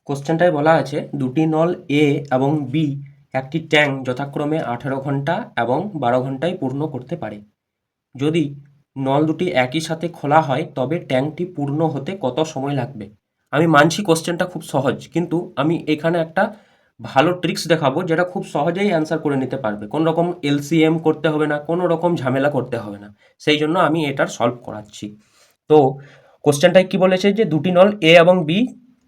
কোশ্চেনটায় বলা আছে দুটি নল এ এবং বি একটি ট্যাঙ্ক যথাক্রমে 18 ঘন্টা এবং 12 ঘন্টায় পূর্ণ করতে পারে। যদি নল দুটি একই সাথে খোলা হয় তবে ট্যাঙ্কটি পূর্ণ হতে কত সময় লাগবে? আমি মানছি কোশ্চেনটা খুব সহজ, কিন্তু আমি এখানে একটা ভালো ট্রিক্স দেখাবো যেটা খুব সহজেই অ্যান্সার করে নিতে পারবে। কোনো রকম এলসিএম করতে হবে না, কোনো রকম ঝামেলা করতে হবে না। সেই জন্য আমি এটার সলভ করাচ্ছি। তো কোশ্চেনটায় কি বলেছে যে দুটি নল এ এবং বি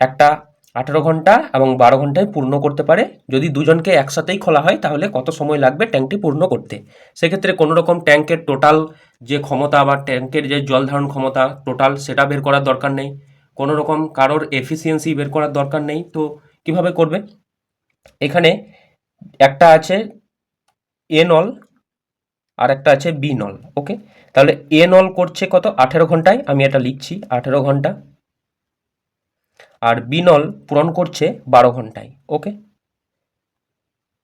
একটা 18 ঘন্টা এবং 12 ঘন্টায় পূর্ণ করতে পারে। যদি দুজনকে একসাথেই খোলা হয় তাহলে কত সময় লাগবে ট্যাঙ্কটি পূর্ণ করতে? সেক্ষেত্রে কোনো রকম ট্যাঙ্কের টোটাল যে ক্ষমতা বা ট্যাঙ্কের যে জল ধারণ ক্ষমতা টোটাল সেটা বের করার দরকার নেই। কোনো রকম কারোর এফিসিয়েন্সি বের করার দরকার নেই। তো কিভাবে করবে? এখানে একটা আছে এ নল আর একটা আছে বি নল। ওকে, তাহলে এ নল করছে কত? 18 ঘন্টায়। আমি এটা লিখছি 18 ঘন্টা। আর বি নল পূরণ করছে 12 ঘন্টায়। ওকে,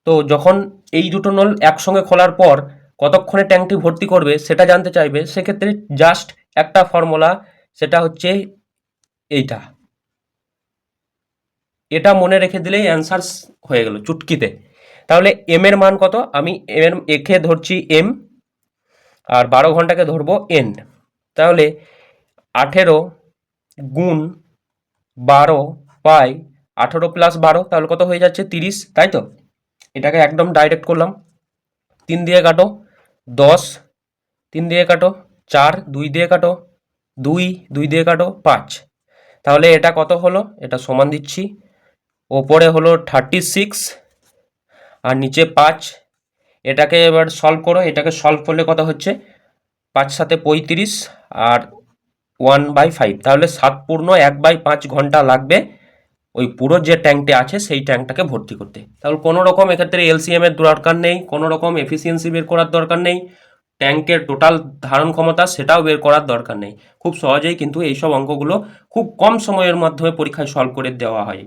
তো যখন এই দুটো নল একসঙ্গে খোলার পর কতক্ষণে ট্যাঙ্কটি ভর্তি করবে সেটা জানতে চাইবে। সেক্ষেত্রে জাস্ট একটা ফর্মুলা, সেটা হচ্ছে এইটা। এটা মনে রেখে দিলেই অ্যান্সার হয়ে গেল চুটকিতে। তাহলে এম এর মান কত? আমি একে ধরছি এম আর 12 ঘন্টাকে ধরবো এন। তাহলে 18 গুণ 12 বাই 18 প্লাস 12, তাহলে কত হয়ে যাচ্ছে? 30, তাই তো? এটাকে একদম ডাইরেক্ট করলাম। 3 দিয়ে কাটো, 10, 3 দিয়ে কাটো 4, 2 দিয়ে কাটো 2, 2 দিয়ে কাটো 5। তাহলে এটা কত হলো? এটা সমান দিচ্ছি, ওপরে হলো 36 আর নিচে 5। এটাকে এবার সলভ করো। এটাকে সলভ করলে কত হচ্ছে? 5 সাথে 35 আর 1/5, তাহলে 7 পূর্ণ 1/5 ঘন্টা লাগবে ওই পুরো যে ট্যাঙ্কটা আছে সেই ট্যাঙ্কটাকে ভর্তি করতে। তাহলে কোনো রকম এক্ষেত্রে এলসিএম এর দরকার নেই, কোনো রকম এফিসিয়েন্সি বের করার দরকার নেই, ট্যাঙ্কের টোটাল ধারণ ক্ষমতা সেটাও বের করার দরকার নেই। খুব সহজেই কিন্তু এইসব অঙ্কগুলো খুব কম সময়ের মাধ্যমে পরীক্ষায় সলভ করে দেওয়া হয়।